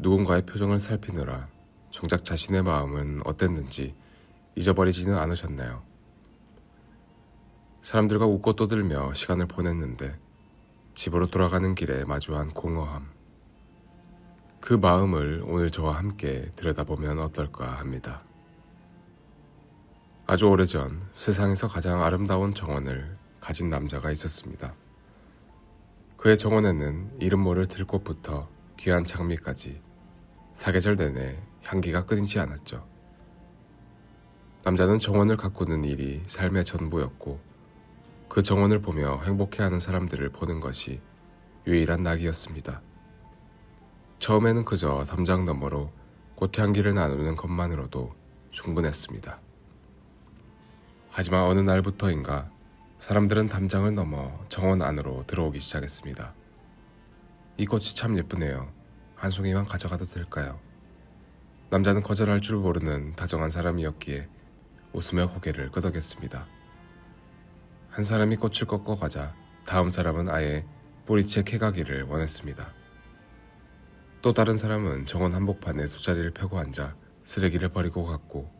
누군가의 표정을 살피느라 정작 자신의 마음은 어땠는지 잊어버리지는 않으셨나요? 사람들과 웃고 떠들며 시간을 보냈는데 집으로 돌아가는 길에 마주한 공허함. 그 마음을 오늘 저와 함께 들여다보면 어떨까 합니다. 아주 오래전 세상에서 가장 아름다운 정원을 가진 남자가 있었습니다. 그의 정원에는 이름 모를 들꽃부터 귀한 장미까지 사계절 내내 향기가 끊이지 않았죠. 남자는 정원을 가꾸는 일이 삶의 전부였고 그 정원을 보며 행복해하는 사람들을 보는 것이 유일한 낙이었습니다. 처음에는 그저 담장 너머로 꽃향기를 나누는 것만으로도 충분했습니다. 하지만 어느 날부터인가 사람들은 담장을 넘어 정원 안으로 들어오기 시작했습니다. 이 꽃이 참 예쁘네요. 한 송이만 가져가도 될까요? 남자는 거절할 줄 모르는 다정한 사람이었기에 웃으며 고개를 끄덕였습니다. 한 사람이 꽃을 꺾어가자 다음 사람은 아예 뿌리채 캐가기를 원했습니다. 또 다른 사람은 정원 한복판에 돗자리를 펴고 앉아 쓰레기를 버리고 갔고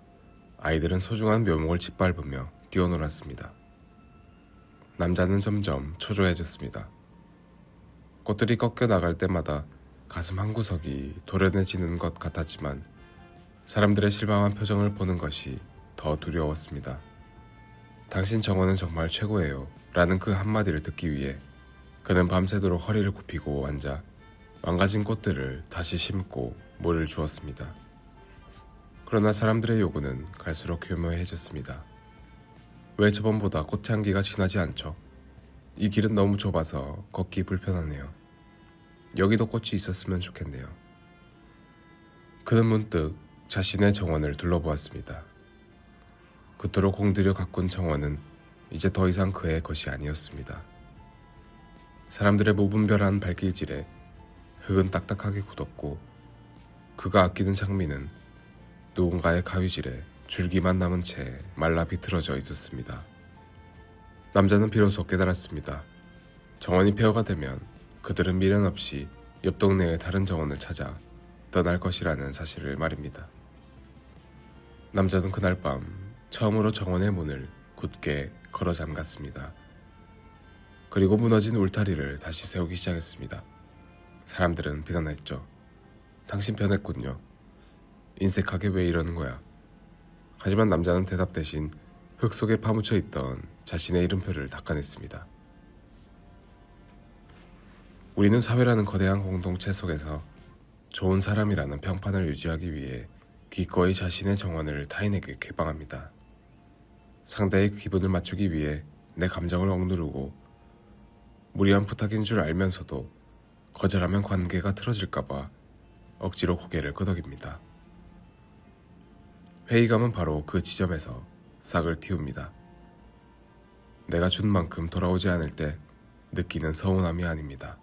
아이들은 소중한 묘목을 짓밟으며 뛰어놀았습니다. 남자는 점점 초조해졌습니다. 꽃들이 꺾여 나갈 때마다 가슴 한구석이 도련해지는 것 같았지만 사람들의 실망한 표정을 보는 것이 더 두려웠습니다. 당신 정원은 정말 최고예요 라는 그 한마디를 듣기 위해 그는 밤새도록 허리를 굽히고 앉아 망가진 꽃들을 다시 심고 물을 주었습니다. 그러나 사람들의 요구는 갈수록 교묘해졌습니다. 왜 저번보다 꽃향기가 진하지 않죠? 이 길은 너무 좁아서 걷기 불편하네요. 여기도 꽃이 있었으면 좋겠네요. 그는 문득 자신의 정원을 둘러보았습니다. 그토록 공들여 가꾼 정원은 이제 더 이상 그의 것이 아니었습니다. 사람들의 무분별한 발길질에 흙은 딱딱하게 굳었고 그가 아끼는 장미는 누군가의 가위질에 줄기만 남은 채 말라 비틀어져 있었습니다. 남자는 비로소 깨달았습니다. 정원이 폐허가 되면 그들은 미련 없이 옆 동네의 다른 정원을 찾아 떠날 것이라는 사실을 말입니다. 남자는 그날 밤 처음으로 정원의 문을 굳게 걸어 잠갔습니다. 그리고 무너진 울타리를 다시 세우기 시작했습니다. 사람들은 비난했죠. 당신 변했군요. 인색하게 왜 이러는 거야? 하지만 남자는 대답 대신 흙 속에 파묻혀 있던 자신의 이름표를 닦아냈습니다. 우리는 사회라는 거대한 공동체 속에서 좋은 사람이라는 평판을 유지하기 위해 기꺼이 자신의 정원을 타인에게 개방합니다. 상대의 기분을 맞추기 위해 내 감정을 억누르고 무리한 부탁인 줄 알면서도 거절하면 관계가 틀어질까봐 억지로 고개를 끄덕입니다. 회의감은 바로 그 지점에서 싹을 틔웁니다. 내가 준 만큼 돌아오지 않을 때 느끼는 서운함이 아닙니다.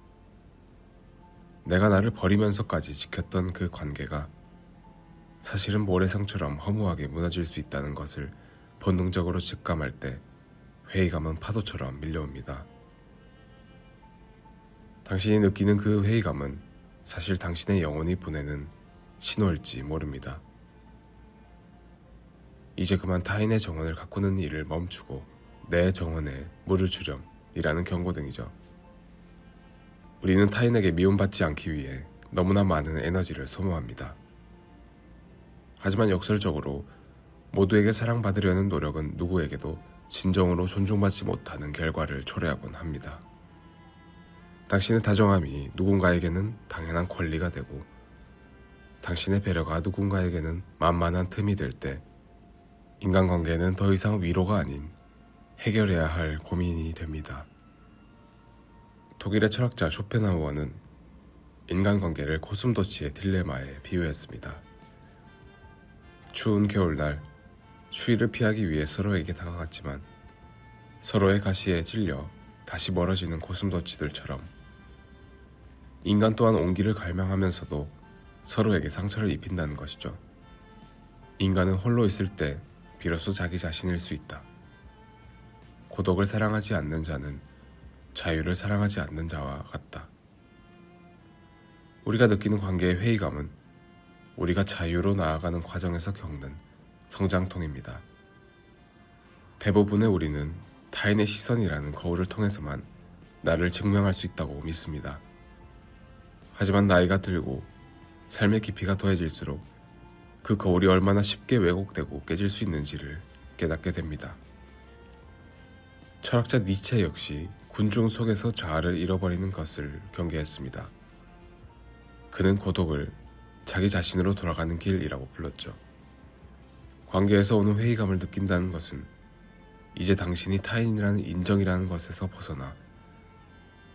내가 나를 버리면서까지 지켰던 그 관계가 사실은 모래성처럼 허무하게 무너질 수 있다는 것을 본능적으로 직감할 때 회의감은 파도처럼 밀려옵니다. 당신이 느끼는 그 회의감은 사실 당신의 영혼이 보내는 신호일지 모릅니다. 이제 그만 타인의 정원을 가꾸는 일을 멈추고 내 정원에 물을 주렴이라는 경고등이죠. 우리는 타인에게 미움받지 않기 위해 너무나 많은 에너지를 소모합니다. 하지만 역설적으로 모두에게 사랑받으려는 노력은 누구에게도 진정으로 존중받지 못하는 결과를 초래하곤 합니다. 당신의 다정함이 누군가에게는 당연한 권리가 되고 당신의 배려가 누군가에게는 만만한 틈이 될 때 인간관계는 더 이상 위로가 아닌 해결해야 할 고민이 됩니다. 독일의 철학자 쇼펜하우어는 인간관계를 고슴도치의 딜레마에 비유했습니다. 추운 겨울날 추위를 피하기 위해 서로에게 다가갔지만 서로의 가시에 찔려 다시 멀어지는 고슴도치들처럼 인간 또한 온기를 갈망하면서도 서로에게 상처를 입힌다는 것이죠. 인간은 홀로 있을 때 비로소 자기 자신일 수 있다. 고독을 사랑하지 않는 자는 자유를 사랑하지 않는 자와 같다. 우리가 느끼는 관계의 회의감은 우리가 자유로 나아가는 과정에서 겪는 성장통입니다. 대부분의 우리는 타인의 시선이라는 거울을 통해서만 나를 증명할 수 있다고 믿습니다. 하지만 나이가 들고 삶의 깊이가 더해질수록 그 거울이 얼마나 쉽게 왜곡되고 깨질 수 있는지를 깨닫게 됩니다. 철학자 니체 역시 군중 속에서 자아를 잃어버리는 것을 경계했습니다. 그는 고독을 자기 자신으로 돌아가는 길이라고 불렀죠. 관계에서 오는 회의감을 느낀다는 것은 이제 당신이 타인이라는 인정이라는 것에서 벗어나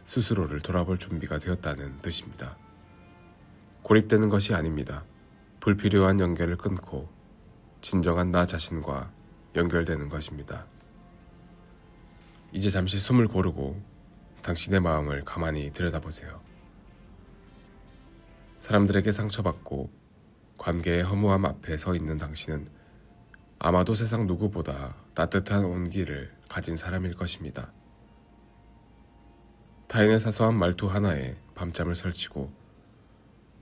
스스로를 돌아볼 준비가 되었다는 뜻입니다. 고립되는 것이 아닙니다. 불필요한 연결을 끊고 진정한 나 자신과 연결되는 것입니다. 이제 잠시 숨을 고르고 당신의 마음을 가만히 들여다보세요. 사람들에게 상처받고 관계의 허무함 앞에 서 있는 당신은 아마도 세상 누구보다 따뜻한 온기를 가진 사람일 것입니다. 타인의 사소한 말투 하나에 밤잠을 설치고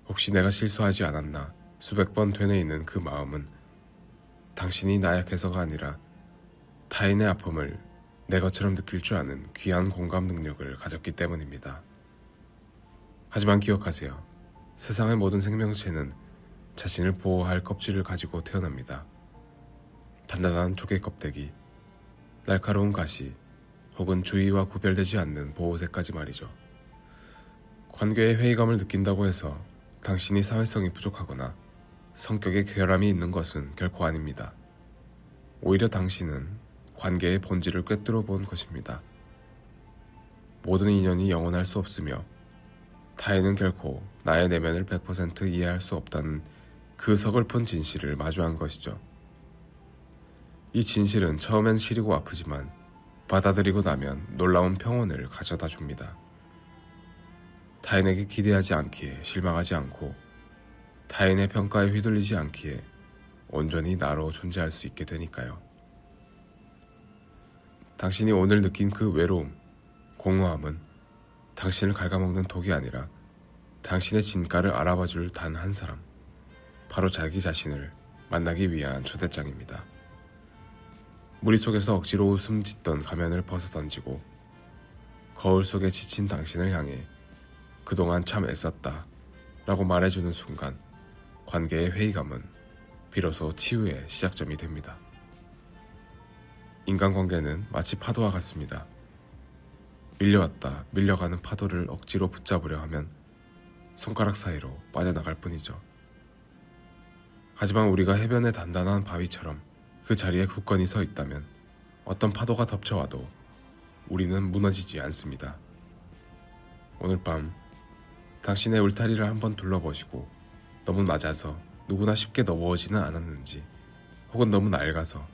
혹시 내가 실수하지 않았나 수백 번 되뇌이는 그 마음은 당신이 나약해서가 아니라 타인의 아픔을 내 것처럼 느낄 줄 아는 귀한 공감 능력을 가졌기 때문입니다. 하지만 기억하세요. 세상의 모든 생명체는 자신을 보호할 껍질을 가지고 태어납니다. 단단한 조개 껍데기, 날카로운 가시, 혹은 주위와 구별되지 않는 보호색까지 말이죠. 관계의 회의감을 느낀다고 해서 당신이 사회성이 부족하거나 성격에 결함이 있는 것은 결코 아닙니다. 오히려 당신은 관계의 본질을 꿰뚫어 본 것입니다. 모든 인연이 영원할 수 없으며 타인은 결코 나의 내면을 100% 이해할 수 없다는 그 서글픈 진실을 마주한 것이죠. 이 진실은 처음엔 시리고 아프지만 받아들이고 나면 놀라운 평온을 가져다 줍니다. 타인에게 기대하지 않기에 실망하지 않고 타인의 평가에 휘둘리지 않기에 온전히 나로 존재할 수 있게 되니까요. 당신이 오늘 느낀 그 외로움, 공허함은 당신을 갉아먹는 독이 아니라 당신의 진가를 알아봐줄 단 한 사람, 바로 자기 자신을 만나기 위한 초대장입니다. 무리 속에서 억지로 웃음 짓던 가면을 벗어던지고 거울 속에 지친 당신을 향해 그동안 참 애썼다 라고 말해주는 순간 관계의 회의감은 비로소 치유의 시작점이 됩니다. 인간관계는 마치 파도와 같습니다. 밀려왔다 밀려가는 파도를 억지로 붙잡으려 하면 손가락 사이로 빠져나갈 뿐이죠. 하지만 우리가 해변의 단단한 바위처럼 그 자리에 굳건히 서 있다면 어떤 파도가 덮쳐와도 우리는 무너지지 않습니다. 오늘 밤 당신의 울타리를 한번 둘러보시고 너무 낮아서 누구나 쉽게 넘어오지는 않았는지 혹은 너무 낡아서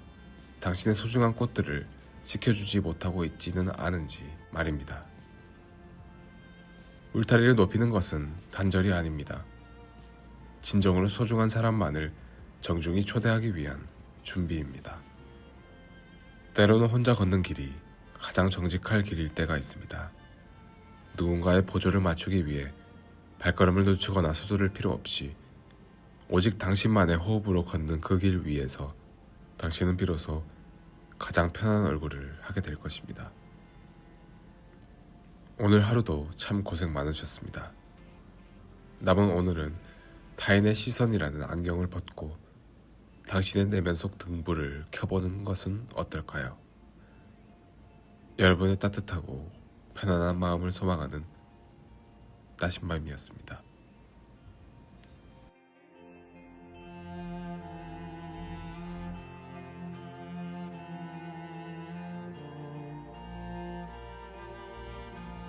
당신의 소중한 꽃들을 지켜주지 못하고 있지는 않은지 말입니다. 울타리를 높이는 것은 단절이 아닙니다. 진정으로 소중한 사람만을 정중히 초대하기 위한 준비입니다. 때로는 혼자 걷는 길이 가장 정직할 길일 때가 있습니다. 누군가의 보조를 맞추기 위해 발걸음을 늦추거나 서두를 필요 없이 오직 당신만의 호흡으로 걷는 그 길 위에서 당신은 비로소 가장 편한 얼굴을 하게 될 것입니다. 오늘 하루도 참 고생 많으셨습니다. 남은 오늘은 타인의 시선이라는 안경을 벗고 당신의 내면 속 등불을 켜보는 것은 어떨까요? 여러분의 따뜻하고 편안한 마음을 소망하는 나신맘이었습니다.